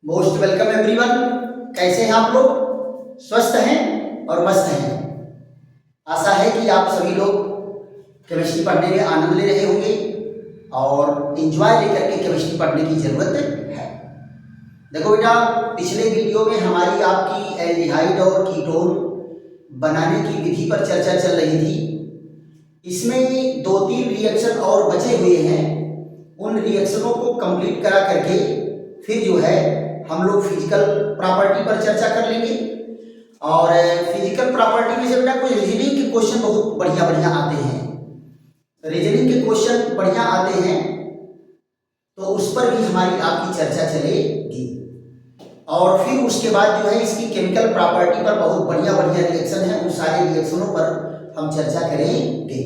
Most welcome everyone. कैसे हैं आप लोग? स्वस्थ हैं और मस्त हैं। आशा है कि आप सभी लोग केमिस्ट्री पढ़ने में आनंद ले रहे होंगे और एंजॉय लेकर के केमिस्ट्री पढ़ने की ज़रूरत है। देखो बेटा, पिछले वीडियो में हमारी आपकी एल्डिहाइड और कीटोन बनाने की विधि पर चर्चा चल रही थी। इसमें 2-3 रिएक्शन और बचे हुए हैं। उन रिएक्शनों को कंप्लीट करा करके फिर जो है हम लोग फिजिकल प्रॉपर्टी पर चर्चा कर लेंगे। और फिजिकल प्रॉपर्टी में से बेटा कुछ रीजनिंग के क्वेश्चन बहुत बढ़िया बढ़िया आते हैं। रीजनिंग के क्वेश्चन बढ़िया आते हैं तो उस पर भी हमारी आपकी चर्चा चलेगी। और फिर उसके बाद जो है इसकी केमिकल प्रॉपर्टी पर बहुत बढ़िया बढ़िया रिएक्शन है, उन सारे रिएक्शनों पर हम चर्चा करेंगे।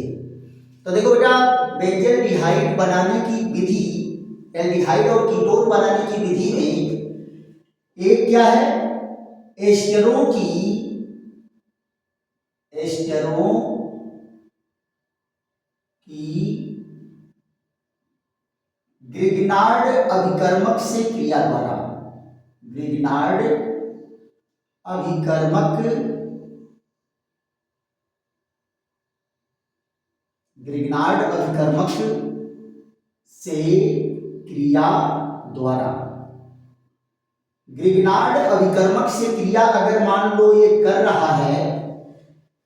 तो देखो बेटा, बेंजील्डिहाइड बनाने की विधि, एल्डिहाइड और कीटोन बनाने की विधि में एक क्या है, एस्टरों की ग्रिग्नार्ड अभिकर्मक से क्रिया द्वारा, ग्रिग्नार्ड अभिकर्मक से क्रिया द्वारा, ग्रिग्नार्ड अभिकर्मक से क्रिया अगर मान लो ये कर रहा है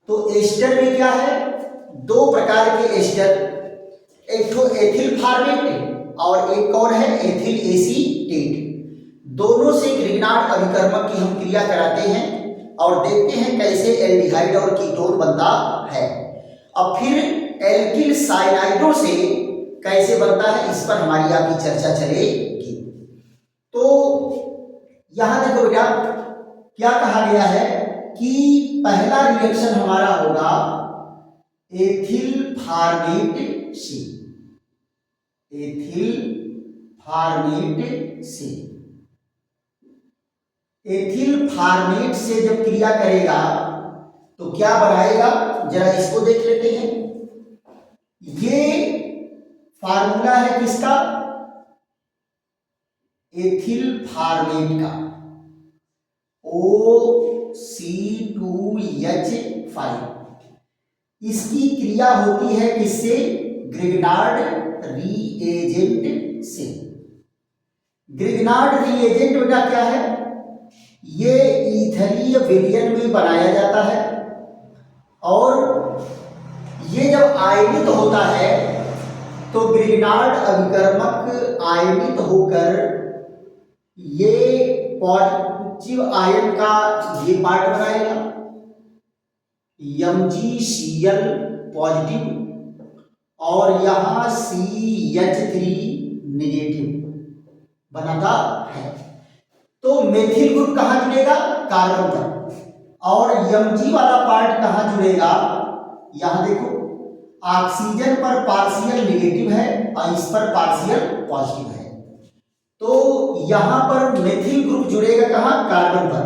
तो एस्टर में क्या है, 2 प्रकार के एस्टर, एक तो एथिल फॉर्मेट और एक और है एथिल एसीटेट। दोनों से ग्रिग्नार्ड अभिकर्मक की हम क्रिया कराते हैं और देखते हैं कैसे एल्डिहाइड और कीटोन बनता है। अब फिर एल्किल साइनाइडों से कैसे बनता है, इस पर हमारी आपकी चर्चा चलेगी। तो यहां देखो बेटा, क्या कहा गया है कि पहला रिएक्शन हमारा होगा एथिल फॉर्मेट से, एथिल फॉर्मेट से। एथिल फॉर्मेट से जब क्रिया करेगा तो क्या बनाएगा, जरा इसको देख लेते हैं। ये फार्मूला है किसका, एथिल फॉर्मेट का, OC2H5। इसकी क्रिया होती है किससे, ग्रिग्नार्ड रिएजेंट से। ग्रिग्नार्ड रिएजेंट बेटा क्या है, ये ईथरीय विलयन में बनाया जाता है और ये जब आयनित होता है तो ग्रिग्नार्ड अभिकर्मक आयनित होकर ये पॉजिटिव आयन का ये पार्ट बनाएगा, MgCl पॉजिटिव, और यहां CH3 नेगेटिव बनाता है। तो मेथिल ग्रुप कहां जुड़ेगा, कार्बन पर, और Mg वाला पार्ट कहां जुड़ेगा, यहां देखो ऑक्सीजन पर पार्शियल नेगेटिव है और इस पर पार्शियल पॉजिटिव है। तो यहां पर मेथिल ग्रुप जुड़ेगा कहां, कार्बन पर।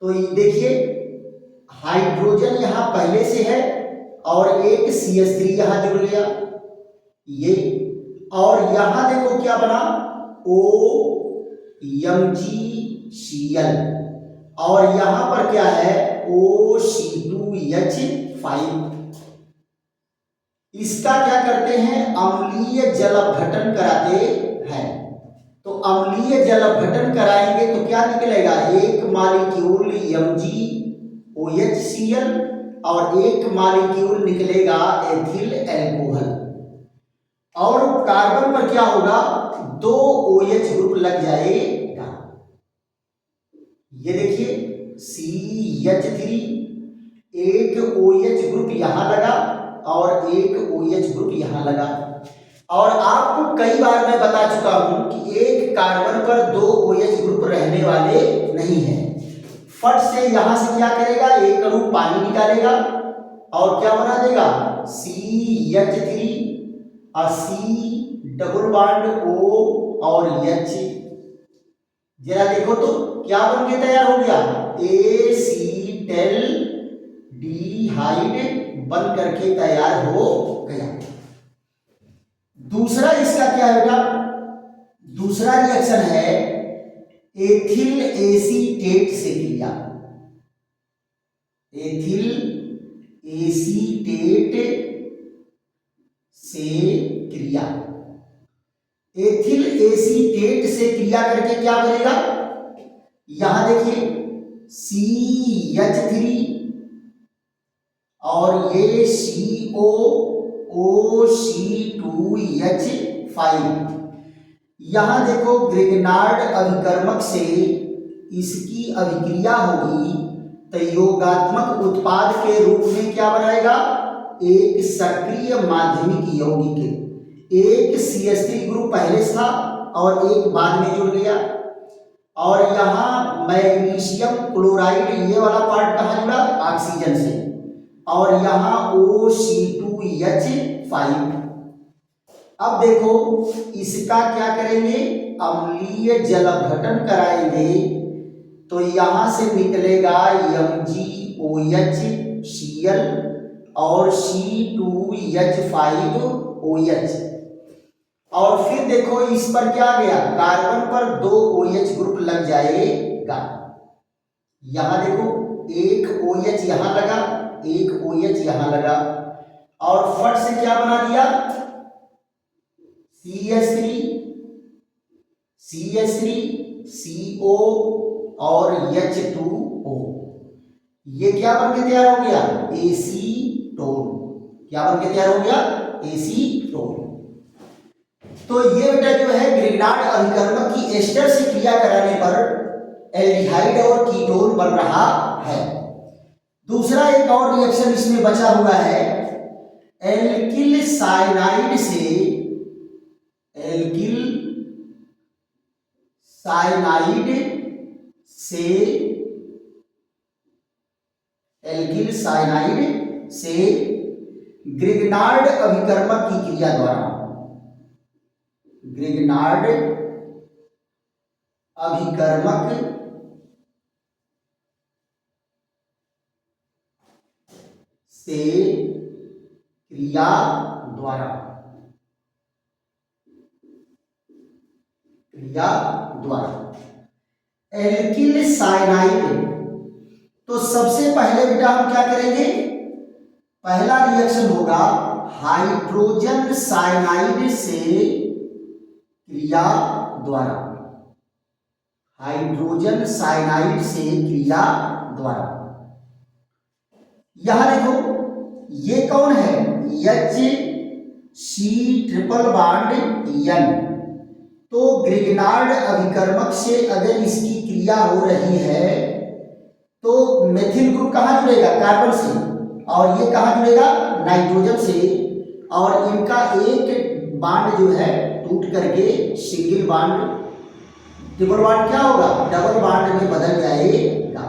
तो ये देखिए हाइड्रोजन यहां पहले से है और एक CH3 यहां जुड़ गया ये, और यहां देखो क्या बना, OMgCl, और यहां पर क्या है, OC2H5। इसका क्या करते हैं, अम्लीय जल अपघटन कराते हैं। तो अम्लीय जल अपघटन कराएंगे तो क्या निकलेगा, एक मॉलिक्यूल MgOHCl और एक मॉलिक्यूल निकलेगा एथिल एल्कोहल, और कार्बन पर क्या होगा, 2 OH ग्रुप लग जाएगा। ये देखिए CH3, एक OH ग्रुप यहां लगा और एक OH ग्रुप यहां लगा। और आपको कई बार मैं बता चुका हूं कि एक कार्बन पर 2 OH ग्रुप रहने वाले नहीं है। फट से यहां से क्या करेगा, एक अणु पानी निकालेगा और क्या बना देगा, CH3 और C डबल बॉन्ड O और H। जरा देखो तो क्या बन के तैयार हो गया, एसीटैल्डिहाइड बन करके तैयार हो गया। दूसरा इसका क्या है बेटा, दूसरा रिएक्शन है एथिल एसीटेट से क्रिया, एथिल एसीटेट से क्रिया, एथिल एसीटेट से क्रिया करके क्या बनेगा, यहां देखिए CH3 और ये COOC2H5, यहां देखो ग्रिग्नार्ड अभिकर्मक से इसकी अभिक्रिया होगी तो योगात्मक उत्पाद के रूप में क्या बनाएगा, एक सक्रिय माध्यमिक यौगिक। एक CH3 ग्रुप पहले से था और एक बाद में जुड़ गया, और यहाँ मैग्नीशियम क्लोराइड ये वाला पार्ट कहाँ जुड़ा, ऑक्सीजन से, और यहाँ OC2H5। अब देखो इसका क्या करेंगे, अम्लीय जल अपघटन कराएंगे तो यहां से निकलेगा MgOHCl और C2H5OH, और फिर देखो इस पर क्या आ गया, कार्बन पर 2 OH ग्रुप लग जाएगा। यहां देखो एक OH यहां लगा, एक OH यहां लगा, और फट से क्या बना दिया, CH3 CO और H2O, ये क्या बन के तैयार हो गया, एसीटोन। क्या बन के तैयार हो गया, एसीटोन। तो ये बेटा जो है ग्रिग्नार्ड अभिकर्मक की एस्टर से क्रिया कराने पर एल्डिहाइड और कीटोन बन रहा है। दूसरा एक और रिएक्शन इसमें बचा हुआ है, एल्किल साइनाइड से, एल्किल साइनाइड से, एल्किल साइनाइड से ग्रिग्नार्ड अभिकर्मक की क्रिया द्वारा, ग्रिग्नार्ड अभिकर्मक से क्रिया द्वारा, क्रिया द्वारा एल्किल साइनाइड। तो सबसे पहले बेटा हम क्या करेंगे, पहला रिएक्शन होगा हाइड्रोजन साइनाइड से क्रिया द्वारा, हाइड्रोजन साइनाइड से क्रिया द्वारा। यहां देखो ये कौन है, HC≡N। तो ग्रिग्नार्ड अभिकर्मक से अगर इसकी क्रिया हो रही है तो मेथिल ग्रुप कहां जुड़ेगा, कार्बन से, और ये कहां जुड़ेगा, नाइट्रोजन से, और इनका एक बांड जो है टूट करके सिंगल बांड, ट्रिपल बांड क्या होगा, डबल बांड में बदल जाएगा।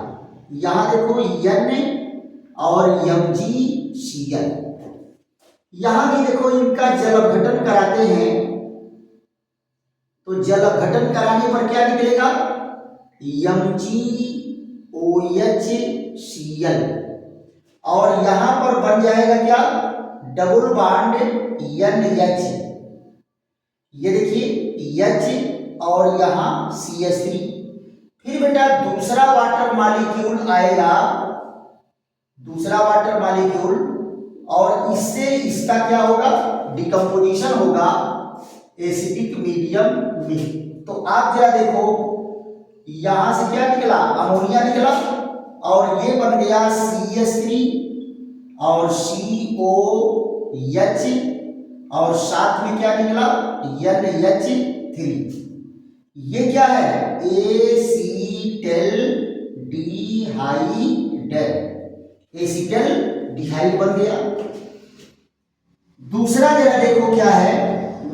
यहां देखो N और MgCl, यहां भी देखो इनका जल अपघटन कराते हैं तो जल अपघटन कराने पर क्या निकलेगा, MgOHCl, और यहां पर बन जाएगा क्या, डबल बांड NH। ये देखिए H और यहां CH3। फिर बेटा दूसरा वाटर मॉलिक्यूल आएगा, दूसरा वाटर मॉलिक्यूल, और इससे इसका क्या होगा, डिकम्पोजिशन होगा एसिडिक मीडियम में। तो आप जरा देखो यहां से क्या निकला, अमोनिया निकला, और ये बन गया CH3 और COH, और साथ में क्या निकला, NH3। ये क्या है, एसीटल्डिहाइड, एसीटल्डिहाइड बन गया। दूसरा जरा देखो क्या है,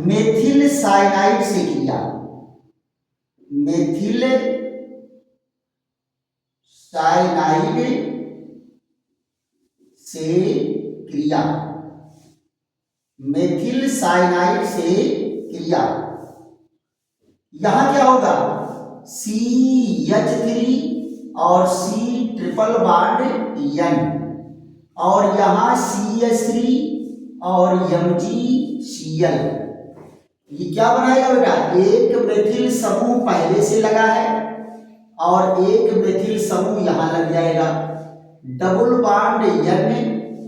मेथिल साइनाइड से क्रिया, मेथिल साइनाइड से क्रिया, मेथिल साइनाइड से क्रिया। यहां क्या होगा, CH3 और C≡N, और यहां CH3 और MgCl। ये क्या बनाएगा बेटा, एक मेथिल समूह पहले से लगा है और एक मेथिल समूह यहां लग जाएगा, डबल बॉन्ड N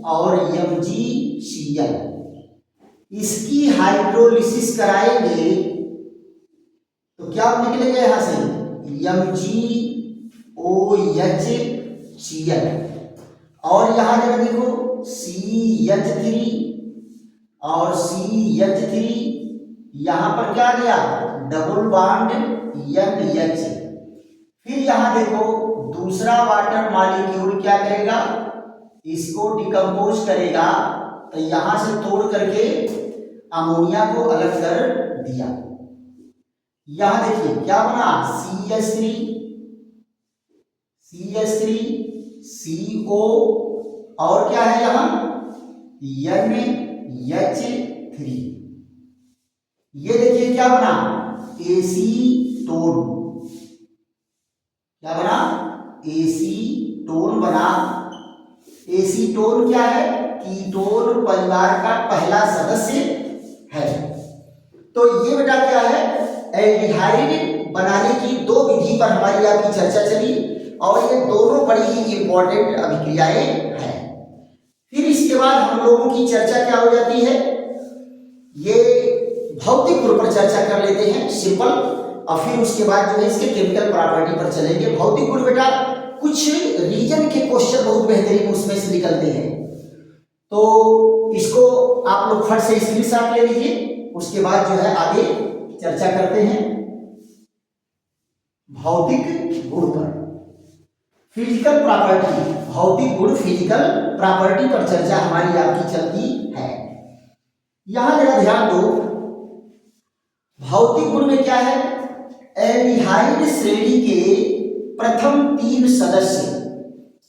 और MgCl। इसकी हाइड्रोलिसिस कराएंगे तो क्या निकलेगा यहां से MgOHCl, और यहां जब देखो CH3 और CH3, यहां पर क्या आ गया डबल बॉन्ड NH। फिर यहां देखो दूसरा वाटर मॉलिक्यूल क्या करेगा, इसको डिकम्पोज करेगा, तो यहां से तोड़ करके अमोनिया को अलग कर दिया। यहां देखिए क्या बना CH3 CO, और क्या है यहां NH3। ये देखिए क्या बना एसीटोन, क्या बना एसीटोन बना। एसीटोन क्या है, कीटोन परिवार का पहला सदस्य है। तो ये बेटा क्या है, एल्डिहाइड बनाने की दो विधि पर हमारी आपकी चर्चा चली, और ये दोनों बड़ी ही इंपॉर्टेंट अभिक्रियाएं हैं। फिर इसके बाद हम लोगों की चर्चा क्या हो जाती है, ये भौतिक गुण पर चर्चा कर लेते हैं सिंपल, और फिर उसके बाद जो है इसके केमिकल प्रॉपर्टी पर चलेंगे। भौतिक गुण बेटा कुछ रीजन के क्वेश्चन बहुत बेहतरीन उसमें से निकलते हैं, तो इसको आप लोग फट से स्क्रीनशॉट ले लीजिए, उसके बाद जो है आगे चर्चा करते हैं भौतिक गुण पर। फिजिकल प्रॉपर्टी, भौतिक गुण फिजिकल प्रॉपर्टी पर चर्चा हमारी आपकी चलती है। यहां जरा ध्यान दो, भौतिक गुण में क्या है, एल्डिहाइड श्रेणी के प्रथम 3 सदस्य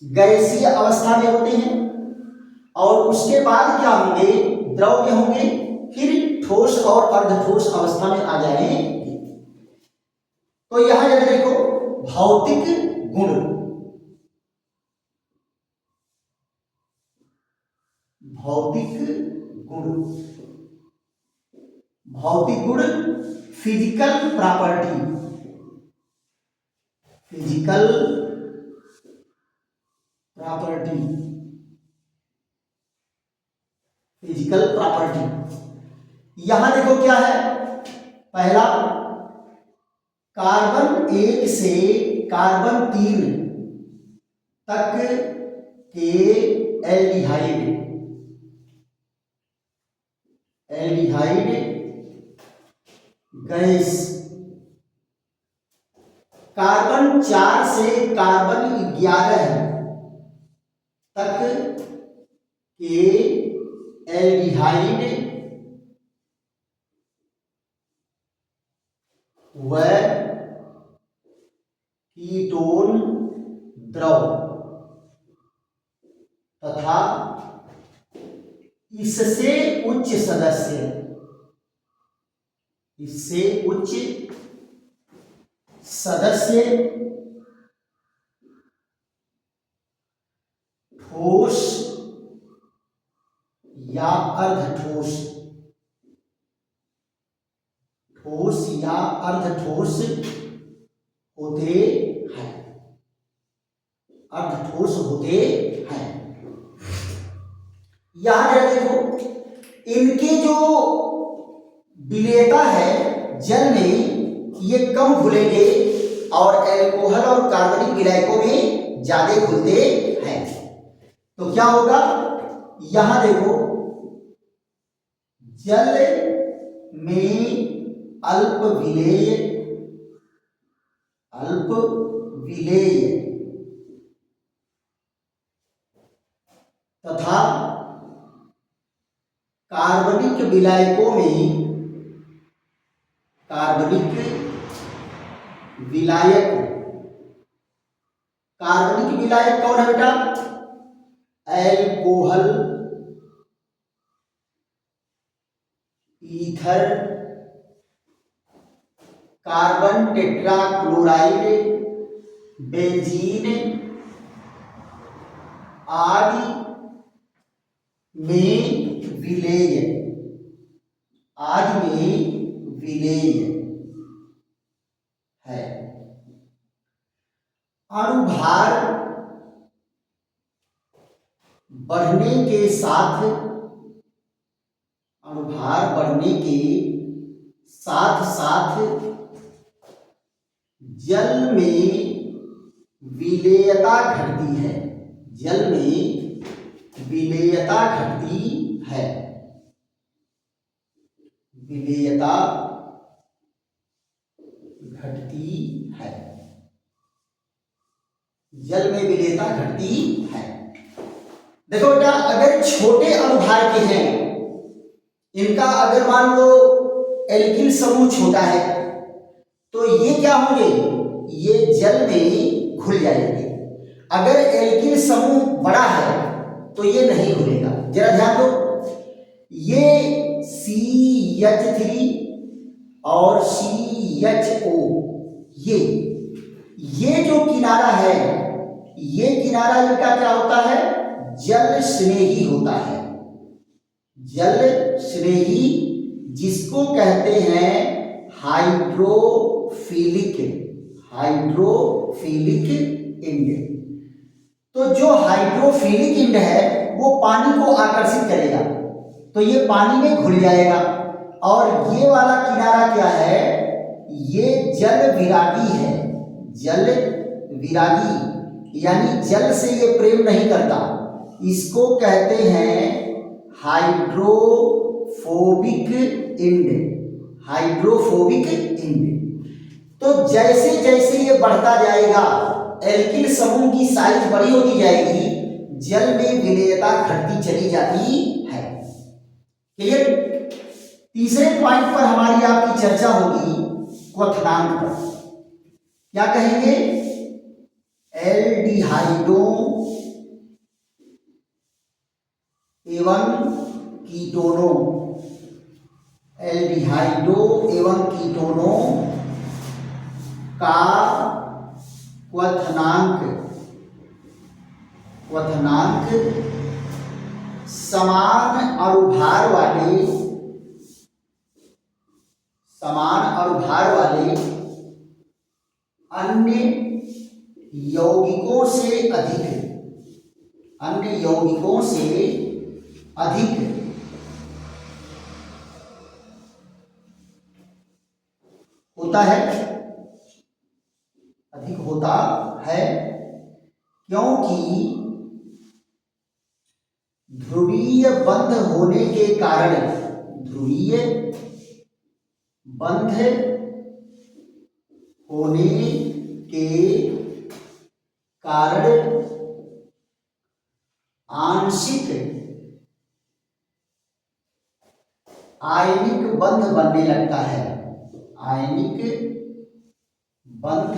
गैसीय अवस्था में होते हैं, और उसके बाद क्या होंगे द्रव में होंगे, फिर ठोस और अर्धठोस अवस्था में आ जाएंगे। तो यहां जरा देखो भौतिक गुण, भौतिक गुण, भौतिक गुण physical property, physical property, physical property. यहां देखो क्या है, पहला कार्बन 1 से कार्बन 3 तक के एल्डिहाइड, एल्डिहाइड गैस, कार्बन 4 से कार्बन 11 तक के एल्डिहाइड व कीटोन द्रव तथा इससे उच्च सदस्य, इससे उच्च सदस्य ठोस या अर्धठोस, ठोस या अर्धठोस होते हैं, अर्धठोस होते हैं। यहां जरा देखो इनके जो विलेयता है जल में, ये कम घुलेंगे और एल्कोहल और कार्बनिक विलायकों में ज्यादा घुलते हैं। तो क्या होगा, यहां देखो जल में अल्प विलेय, अल्प विलेय तथा कार्बनिक विलायकों में, कार्बनिक विलायक, कार्बनिक विलायक कौन है बेटा, alcohol, ether, carbon tetrachloride, benzene आदि में विलेय, आदि में विलेय है। अणुभार बढ़ने के साथ, अणुभार बढ़ने के साथ साथ जल में विलेयता घटती है, जल में विलेयता घटती है, विलेयता घटती है, जल में विलेयता घटती है। देखो बेटा, अगर छोटे अणुभार के हैं, इनका अगर मान लो एल्किल समूह छोटा है तो ये क्या होंगे, ये जल में घुल जाएंगे। अगर एल्किल समूह बड़ा है तो ये नहीं घुलेगा। जरा ध्यान दो, ये CH3 और CHO, ये जो किनारा है, ये किनारा इनका क्या होता है, जल स्नेही होता है, जल स्नेही, जिसको कहते हैं हाइड्रोफिलिक, हाइड्रोफिलिक इंड। तो जो हाइड्रोफिलिक इंड है वो पानी को आकर्षित करेगा, तो ये पानी में घुल जाएगा। और ये वाला किनारा क्या है, ये जल विरागी है, जल विरागी, यानी जल से ये प्रेम नहीं करता, इसको कहते हैं हाइड्रोफोबिक इंड, हाइड्रोफोबिक इंड। तो जैसे जैसे ये बढ़ता जाएगा, एल्किल समूह की साइज बड़ी होती जाएगी, जल में विलेयता घटती चली जाती है। क्लियर? तीसरे पॉइंट पर हमारी आपकी चर्चा होगी क्वथनांक पर। क्या कहेंगे, एल्डिहाइडों एवं कीटोनों, एल्डिहाइडों एवं कीटोनों का क्वथनांक, क्वथनांक समान अणुभार वाले, समान अणुभार वाले अन्य यौगिकों से अधिक, अन्य यौगिकों से अधिक होता है, अधिक होता है, क्योंकि ध्रुवीय बंध होने के कारण, ध्रुवीय बंध होने के कारण आंशिक आयनिक बंध बनने लगता है, आयनिक बंध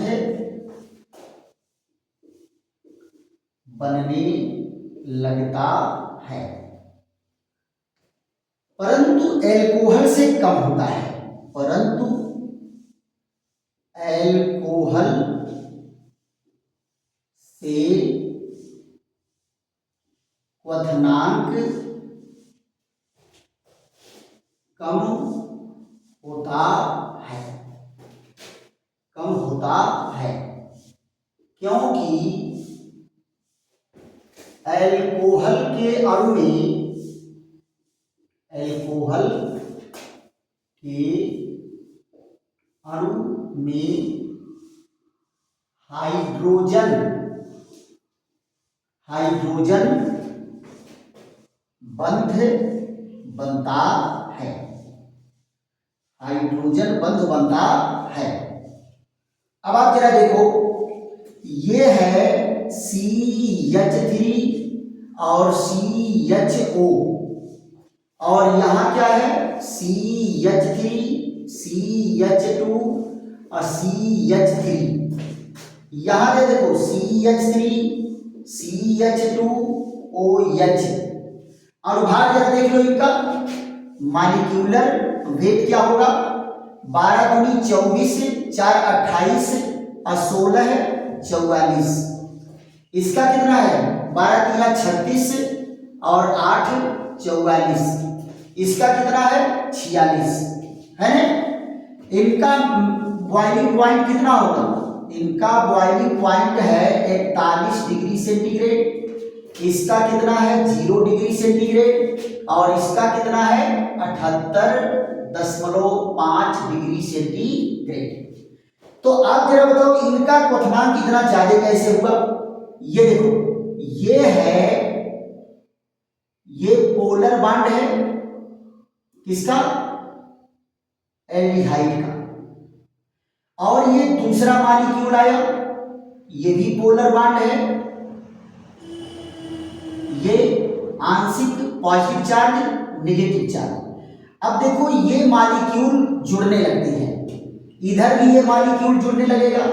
बनने लगता है, परंतु एल्कोहल से कम होता है, परंतु एल्कोहल से क्वथनांक कम होता है, कम होता है, क्योंकि एल्कोहल के अणु में, एल्कोहल के अणु में हाइड्रोजन, हाइड्रोजन बंध बनता है, हाइड्रोजन बंध बनता है। अब आप जरा देखो, ये है CH3 और CHO, और यहां क्या है, CH3, CH2 और CH3। यहां पे देखो CH3, CH2OH। अणुभार जरा देख लो इनका, मॉलिक्यूलर वेट क्या होगा, 12 दूनी 24, 4 28 और 16 44। इसका कितना है, 12 तिया 36 और 8 44। इसका कितना है, 46 है ना। इनका बॉइलिंग पॉइंट कितना होगा, इनका बॉइलिंग पॉइंट है 41 डिग्री सेंटीग्रेड, इसका कितना है 0 डिग्री सेंटीग्रेड, और इसका कितना है 78.5 डिग्री सेंटीग्रेड। तो आप जरा बताओ इनका क्वथनांक इतना ज्यादा कैसे हुआ? ये देखो, ये पोलर बॉन्ड है किसका? एल्डिहाइड का। और ये दूसरा मॉलिक्यूल आया, ये भी पोलर बॉन्ड है, ये आंशिक पॉजिटिव चार्ज नेगेटिव चार्ज। अब देखो ये मॉलिक्यूल जुड़ने लगते हैं, इधर भी ये मॉलिक्यूल जुड़ने लगेगा,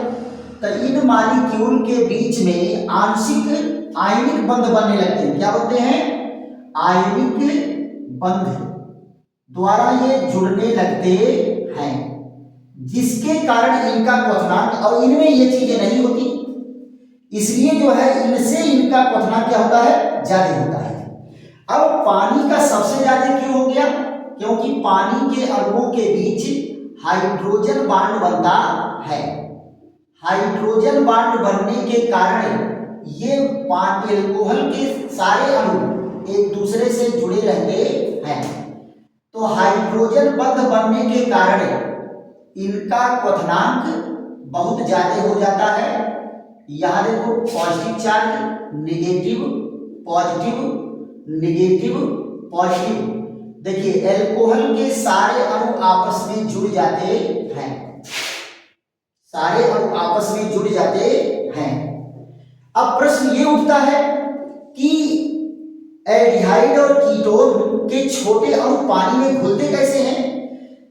तो इन मॉलिक्यूल के बीच में आंशिक आयनिक बंध बनने लगते हैं। क्या बनते हैं? आयनिक बंध द्वारा ये जुड़ने लगते हैं, जिसके कारण इनका क्वथनांक, और इनमें ये चीजें नहीं होती, इसलिए जो है इनसे इनका क्वथनांक क्या होता है? ज्यादा होता है। अब पानी का सबसे ज्यादा क्यों हो गया? क्योंकि पानी के अणुओं के बीच हाइड्रोजन बॉन्ड बनता है। हाइड्रोजन बॉन्ड बनने के कारण ये पानी एल्कोहल के सारे अणु एक दूसरे से जुड़े रहते हैं। तो हाइड्रोजन बंध बनने के कारण इनका क्वथनांक बहुत ज्यादा हो जाता है। यहां देखो positive charge negative, positive negative positive. देखिए एल्कोहल के सारे अणु आपस में जुड़ जाते हैं, सारे अणु आपस में जुड़ जाते हैं। अब प्रश्न ये उठता है कि एल्डिहाइड और कीटोन के छोटे अणु पानी में घुलते कैसे हैं?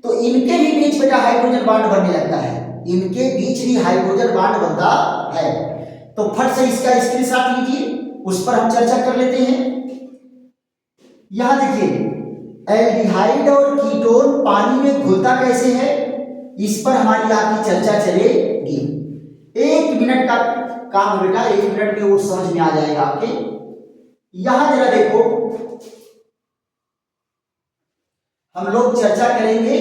तो इनके भी बीच बेटा हाइड्रोजन बॉन्ड बनने लगता है, इनके बीच भी हाइड्रोजन बॉन्ड बनता है। तो फट से इसका स्क्रीनशॉट लीजिए, उस पर हम चर्चा कर लेते हैं। यहां देखिए एल्डिहाइड और कीटोन पानी में घुलता कैसे है, इस पर हमारी आपकी चर्चा चलेगी। 1 मिनट का काम बेटा, 1 मिनट में वो समझ में आ जाएगा आपके। यहां जरा देखो, हम लोग चर्चा करेंगे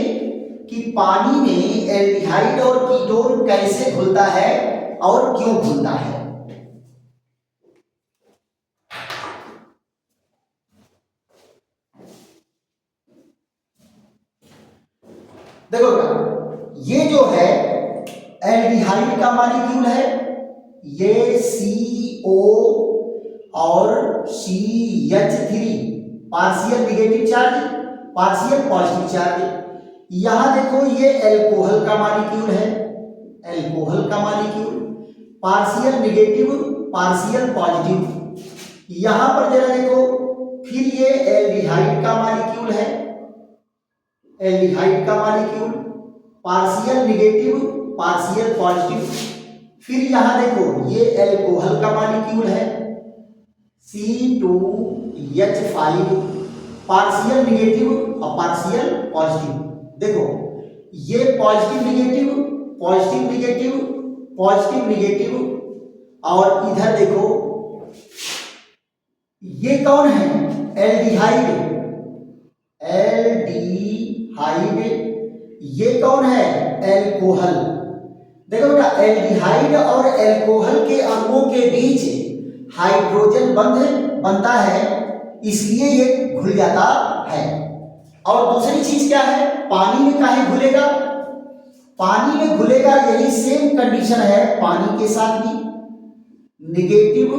कि पानी में एल्डिहाइड और कीटोन कैसे घुलता है और क्यों घुलता है। देखो ये जो है एल्डिहाइड का मॉलिक्यूल है, ये CO और CH3 partial negative charge, partial positive charge. यहां देखो ये एल्कोहल का मॉलिक्यूल है, एल्कोहल का molecule partial negative partial positive. यहां पर जरा देखो, फिर ये एल्डिहाइड का मॉलिक्यूल है, एल्डिहाइड का molecule partial negative partial positive. फिर यहां देखो ये एल्कोहल का मॉलिक्यूल है C2H5 पार्शियल नेगेटिव और पार्शियल पॉजिटिव। देखो ये positive negative positive negative positive negative, और इधर देखो ये कौन है? Aldehyde, aldehyde. ये कौन है? एल्कोहल। देखो बेटा एल्डिहाइड और एल्कोहल के अणुओं के बीच हाइड्रोजन बंध बनता है, इसलिए ये घुल जाता है। और दूसरी चीज क्या है? पानी में काहे घुलेगा? पानी में घुलेगा, यही सेम कंडीशन है पानी के साथ भी, नेगेटिव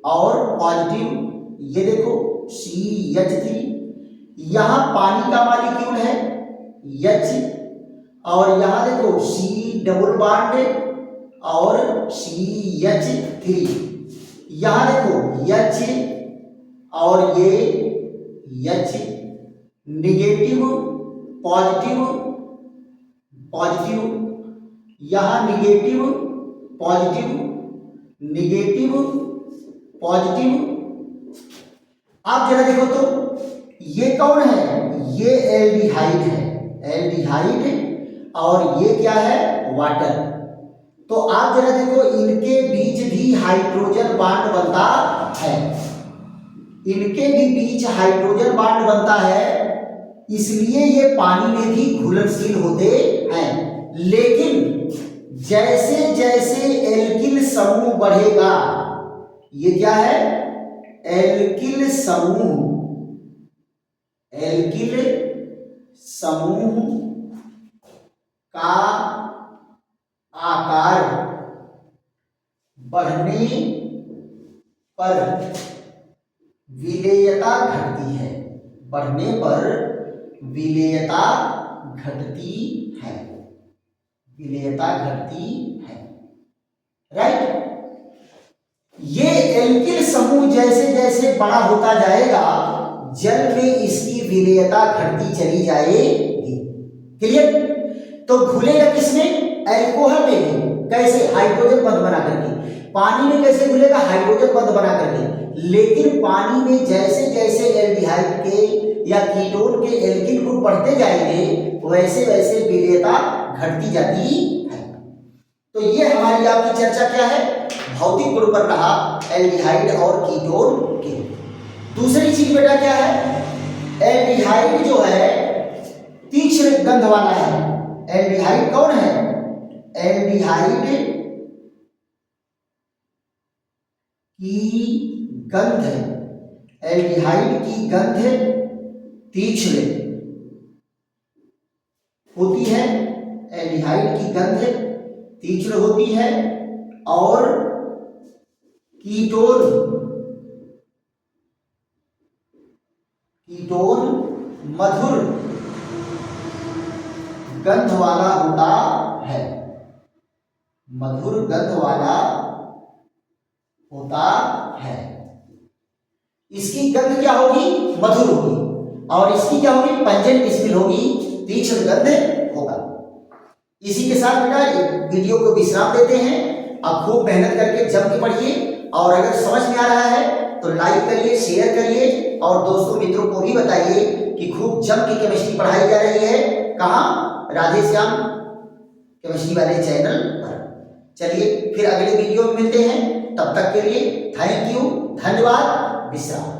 और पॉजिटिव। ये देखो CH3, यहां पानी का मॉलिक्यूल है H, और यहां देखो C डबल बॉन्ड और CH3। यहां देखो H और ये H, नेगेटिव पॉजिटिव पॉजिटिव, यहां नेगेटिव पॉजिटिव नेगेटिव पॉजिटिव। आप जरा देखो तो ये कौन है? ये एल्डिहाइड है, एल्डिहाइड, और ये क्या है? वाटर। तो आप जरा देखो इनके बीच भी हाइड्रोजन बॉन्ड बनता है, इनके भी बीच हाइड्रोजन बॉन्ड बनता है, इसलिए ये पानी में भी घुलनशील होते हैं। लेकिन जैसे जैसे एल्किल समूह बढ़ेगा, ये क्या है? एल्किल समूह, एल्किल समूह का आकार बढ़ने पर विलेयता घटती है, बढ़ने पर विलेयता घटती है, विलेयता घटती है। राइट। ये एल्किल समूह जैसे जैसे बड़ा होता जाएगा, जल में इसकी विलेयता घटती चली जाएगी। क्लियर? तो घुलेगा किसमें? अल्कोहल में भी। कैसे? हाइड्रोजन बंध बना करके। पानी में कैसे घुलेगा? हाइड्रोजन बंध बना करके। लेकिन पानी में जैसे जैसे एल्डिहाइड के या कीटोन के एल्किल ग्रुप बढ़ते जाएंगे, वैसे वैसे विलेयता घटती जाती है। तो ये हमारी आपकी चर्चा क्या है? भौतिक गुण पर रहा एल्डिहाइड और कीटोन के। दूसरी चीज बेटा क्या है? एल्डिहाइड जो है तीक्ष्ण गंध वाला है। एल्डिहाइड कौन है? एल्डिहाइड की गंध, एल्डिहाइड की गंध तीक्ष्ण होती है। एल्डिहाइड की गंध तीक्ष्ण होती है और कीटोन, कीटोन मधुर गंध वाला होता है, मधुर गंध वाला होता है। इसकी गंध क्या होगी? मधुर होगी। और इसकी क्या होगी? पंजेंट स्मेल होगी, तीक्ष्ण गंध होगा। इसी के साथ बेटा वीडियो को विश्राम देते हैं। अब खूब मेहनत करके जम के पढ़िए और अगर समझ में आ रहा है तो लाइक करिए, शेयर करिए और दोस्तों मित्रों को भी बताइए कि खूब जम के केमिस्ट्री पढ़ाई जा रही है। कहाँ? राधे श्याम केमिस्ट्री वाले चैनल पर। चलिए फिर अगले वीडियो में मिलते हैं। तब तक के लिए थैंक यू, धन्यवाद, विश्राम।